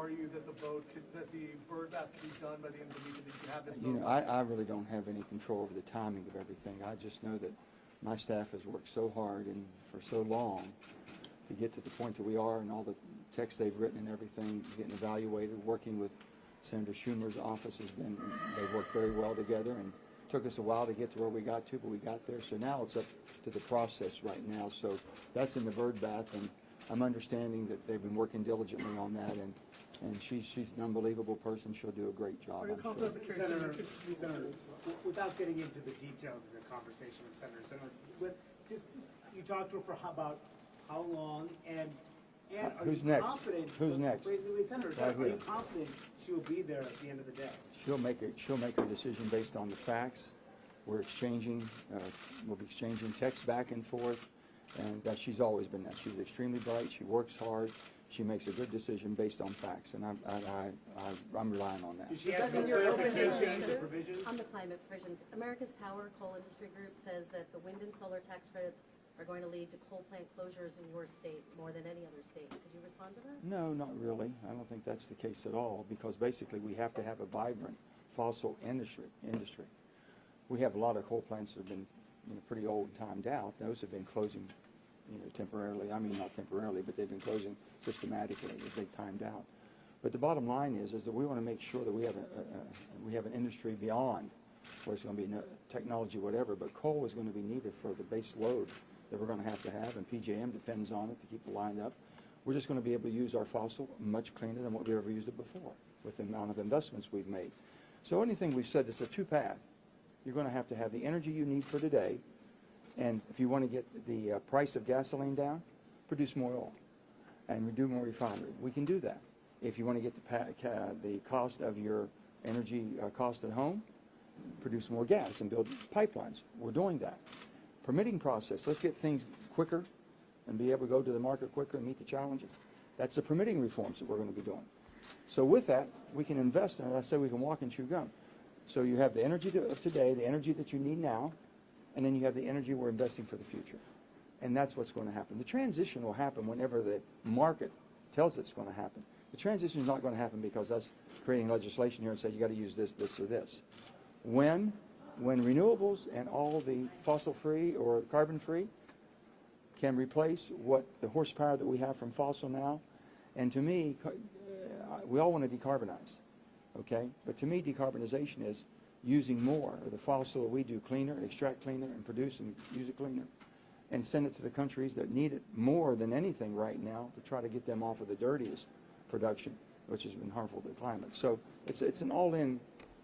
are you that the bird bath can be done by the end of the week and that you have this? You know, I really don't have any control over the timing of everything. I just know that my staff has worked so hard and for so long to get to the point that we are, and all the text they've written and everything getting evaluated. Working with Senator Schumer's office they've worked very well together, and it took us a while to get to where we got to, but we got there. So now it's up to the process right now. So that's in the bird bath, and I'm understanding that they've been working diligently on that, and she's an unbelievable person. She'll do a great job, I'm sure. Senator, without getting into the details of your conversation with Senator, just you talked to her for about how long, and are Who's you next? confident? Who's next? Wait, Senator, Right are you here. confident she will be there at the end of the day? She'll make her decision based on the facts. We'll be exchanging texts back and forth, and that she's always been that. She's extremely bright. She works hard. She makes a good decision based on facts, and I'm relying on that. Did she ask for clarification or provisions? On the climate provisions, America's Power Coal Industry Group says that the wind and solar tax credits are going to lead to coal plant closures in your state more than any other state. Could you respond to that? No, not really. I don't think that's the case at all, because basically we have to have a vibrant fossil industry. We have a lot of coal plants that have been pretty old and timed out. Those have been closing temporarily. I mean, not temporarily, but they've been closing systematically as they timed out. But the bottom line is that we want to make sure that we have an industry beyond where it's going to be technology, whatever, but coal is going to be needed for the base load that we're going to have, and PJM depends on it to keep the line up. We're just going to be able to use our fossil much cleaner than what we ever used it before with the amount of investments we've made. So anything we've said, it's a two-path. You're going to have the energy you need for today, and if you want to get the price of gasoline down, produce more oil and do more refinery. We can do that. If you want to get the cost of your energy cost at home, produce more gas and build pipelines. We're doing that. Permitting process, let's get things quicker and be able to go to the market quicker and meet the challenges. That's the permitting reforms that we're going to be doing. So with that, we can invest, and I say we can walk and chew gum. So you have the energy of today, the energy that you need now, and then you have the energy we're investing for the future. And that's what's going to happen. The transition will happen whenever the market tells it's going to happen. The transition is not going to happen because us creating legislation here and say you got to use this, this, or this. When renewables and all the fossil-free or carbon-free can replace what the horsepower that we have from fossil now, and to me, we all want to decarbonize, okay? But to me, decarbonization is using more of the fossil that we do cleaner, extract cleaner, and produce and use it cleaner, and send it to the countries that need it more than anything right now to try to get them off of the dirtiest production, which has been harmful to the climate. So it's an all-in,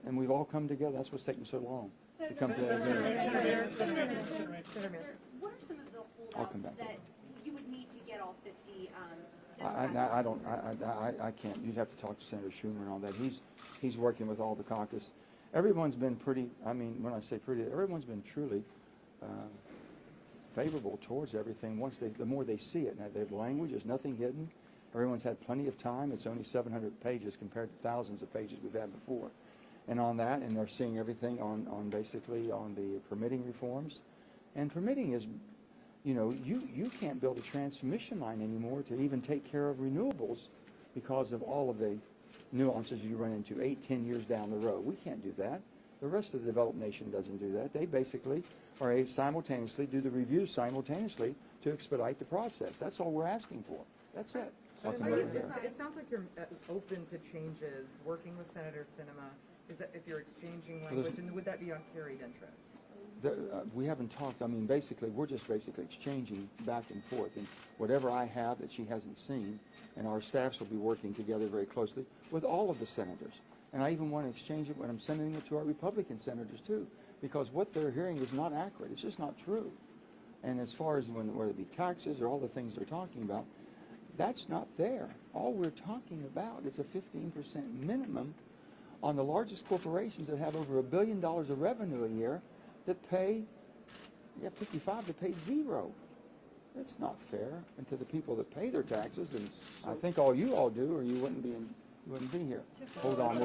and we've all come together. That's what's taking so long to come to that agreement. Sir, what are some of the holdouts that you would need to get all 50 I can't. You'd have to talk to Senator Schumer and all that. He's working with all the caucus. Everyone's been pretty, I mean, when I say pretty, everyone's been truly favorable towards everything the more they see it. Now, the language, there's nothing hidden. Everyone's had plenty of time. It's only 700 pages compared to thousands of pages we've had before. And on that, and they're seeing everything on basically on the permitting reforms. And permitting is, you can't build a transmission line anymore to even take care of renewables because of all of the nuances you run into 8-10 years down the road. We can't do that. The rest of the developed nation doesn't do that. They basically are able to simultaneously do the reviews simultaneously to expedite the process. That's all we're asking for. That's it. So it sounds like you're open to changes, working with Senator Sinema. Is that if you're exchanging language, and would that be on carried interest? We haven't talked. I mean, basically, we're just exchanging back and forth. And whatever I have that she hasn't seen, and our staffs will be working together very closely with all of the senators. And I even want to exchange it when I'm sending it to our Republican senators, too, because what they're hearing is not accurate. It's just not true. And as far as whether it be taxes or all the things they're talking about, that's not there. All we're talking about is a 15% minimum on the largest corporations that have over $1 billion of revenue a year that pay, 55 that pay zero. That's not fair. And to the people that pay their taxes, and I think all you all do, or you wouldn't be here. Hold on. The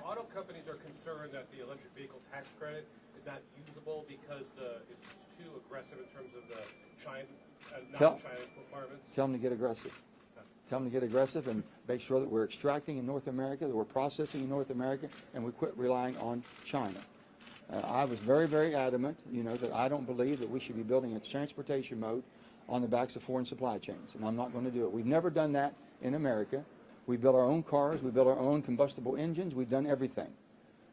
auto companies are concerned that the electric vehicle tax credit is not usable because it's too aggressive in terms of the non-China requirements. Tell them to get aggressive. tell them to get aggressive and make sure that we're extracting in North America, that we're processing in North America, and we quit relying on China. I was very, very adamant, that I don't believe that we should be building a transportation mode on the backs of foreign supply chains, and I'm not going to do it. We've never done that in America. We build our own cars, we build our own combustible engines, we've done everything.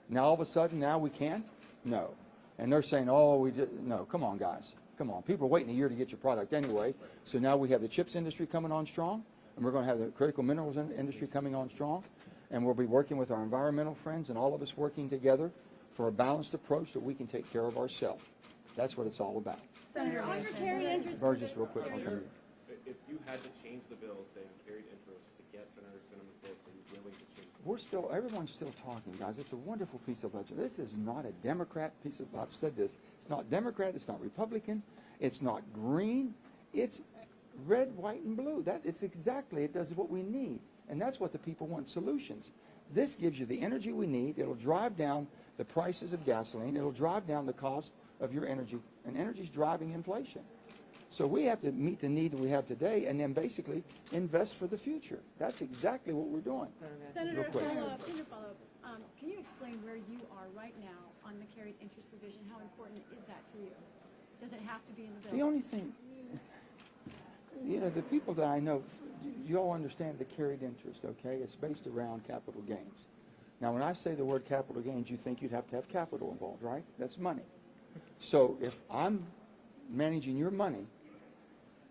Now all of a sudden, now we can't? No. And they're saying, no, come on, guys. Come on. People are waiting a year to get your product anyway. So now we have the chips industry coming on strong, and we're going to have the critical minerals industry coming on strong, and we'll be working with our environmental friends and all of us working together for a balanced approach that we can take care of ourselves. That's what it's all about. Senator, on your carried interest. Burgess, real quick. I'll come to you. If you had to change the bill, saying carried interest to get Senator Sinema's vote, are you willing to change the bill? Everyone's still talking, guys. It's a wonderful piece of legislation. This is not a Democrat piece of, I've said this, it's not Democrat, it's not Republican, it's not green, it's red, white, and blue. It does what we need. And that's what the people want, solutions. This gives you the energy we need. It'll drive down the prices of gasoline. It'll drive down the cost of your energy. And energy's driving inflation. So we have to meet the need that we have today and then basically invest for the future. That's exactly what we're doing. Senator, Real quick. follow-up. Can you explain where you are right now on the carried interest provision? How important is that to you? Does it have to be in the bill? The only thing, the people that I know, you all understand the carried interest, okay? It's based around capital gains. Now, when I say the word capital gains, you think you'd have to have capital involved, right? That's money. So if I'm managing your money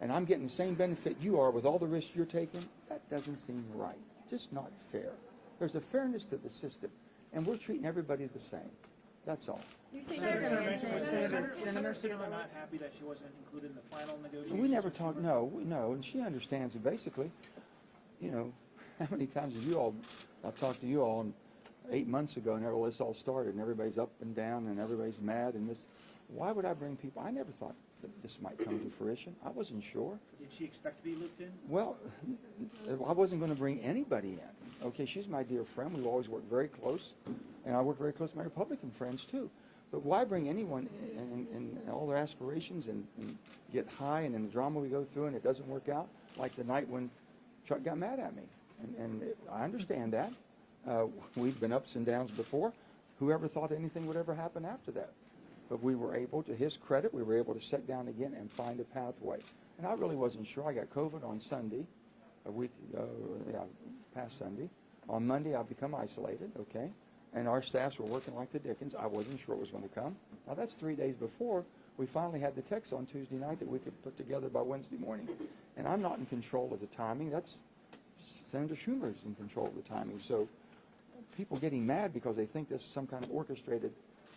and I'm getting the same benefit you are with all the risk you're taking, that doesn't seem right. Just not fair. There's a fairness to the system, and we're treating everybody the same. That's all. You say Senator Sinema not happy that she wasn't included in the final negotiations? We never talk, no, and she understands it. Basically, how many times have I've talked to you all 8 months ago, and this all started, and everybody's up and down, and everybody's mad, and this. Why would I bring people? I never thought that this might come to fruition. I wasn't sure. Did she expect to be looped in? Well, I wasn't going to bring anybody in. Okay, she's my dear friend. We've always worked very close, and I work very close with my Republican friends, too. But why bring anyone in all their aspirations and get high, and in the drama we go through, and it doesn't work out, like the night when Chuck got mad at me. And I understand that. We've been ups and downs before. Whoever thought anything would ever happen after that? But we were able, to his credit, we were able to sit down again and find a pathway. And I really wasn't sure. I got COVID on Sunday, a week ago, past Sunday. On Monday, I've become isolated, okay? And our staffs were working like the dickens. I wasn't sure it was going to come. Now, that's 3 days before we finally had the text on Tuesday night that we could put together by Wednesday morning. And I'm not in control of the timing. That's Senator Schumer's in control of the timing. So people getting mad because they think this is some kind of orchestrated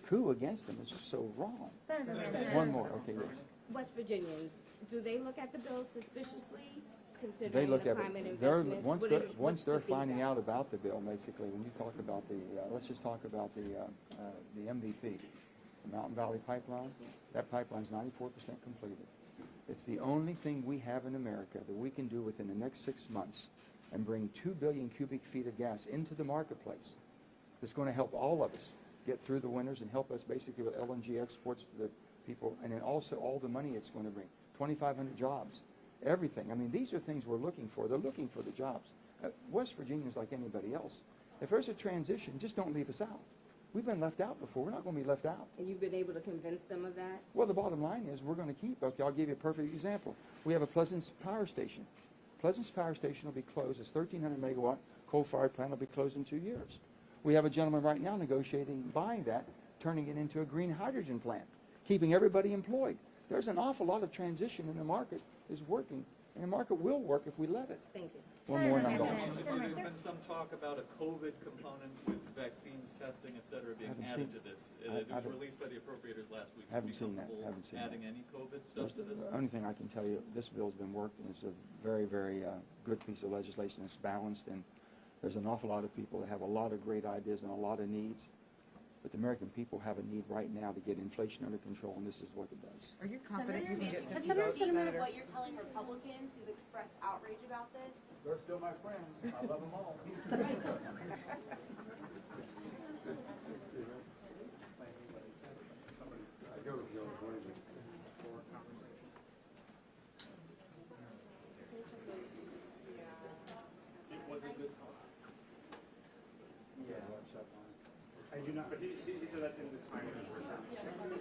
coup against them is so wrong. Senator Manchin, One more, okay, yes. West Virginians, do they look at the bill suspiciously, They considering look the at climate it. investments? Once What's they're the finding feedback? out about the bill, basically, when you talk about let's just talk about the MVP, the Mountain Valley Pipeline. That pipeline's 94% completed. It's the only thing we have in America that we can do within the next 6 months and bring 2 billion cubic feet of gas into the marketplace. It's going to help all of us get through the winters and help us basically with LNG exports to the people, and then also all the money it's going to bring. 2,500 jobs, everything. I mean, these are things we're looking for. They're looking for the jobs. West Virginia's like anybody else. If there's a transition, just don't leave us out. We've been left out before. We're not going to be left out. And you've been able to convince them of that? Well, the bottom line is we're going to keep. Okay, I'll give you a perfect example. We have a Pleasance Power Station. Pleasance Power Station will be closed. It's 1,300 megawatt coal-fired plant will be closed in 2 years. We have a gentleman right now negotiating buying that, turning it into a green hydrogen plant, keeping everybody employed. There's an awful lot of transition in the market is working, and the market will work if we let it. Thank you. One more and I'm gone. There's been some talk about a COVID component with vaccines, testing, et cetera, being Haven't added seen- to this. I It was haven't- released by the appropriators last week. Haven't Would you seen that. comfortable Haven't seen that. adding any COVID stuff to this? The only thing I can tell you, this bill's been worked, and it's a very, very good piece of legislation. It's balanced, and there's an awful lot of people that have a lot of great ideas and a lot of needs. But the American people have a need right now to get inflation under control, and this is what it does. Are you confident you can get Has 50 Senator votes, Sinema Senator? what you're telling Republicans who've expressed outrage about this? They're still my friends. I love them all. I do not, but he said that in the timing for sure.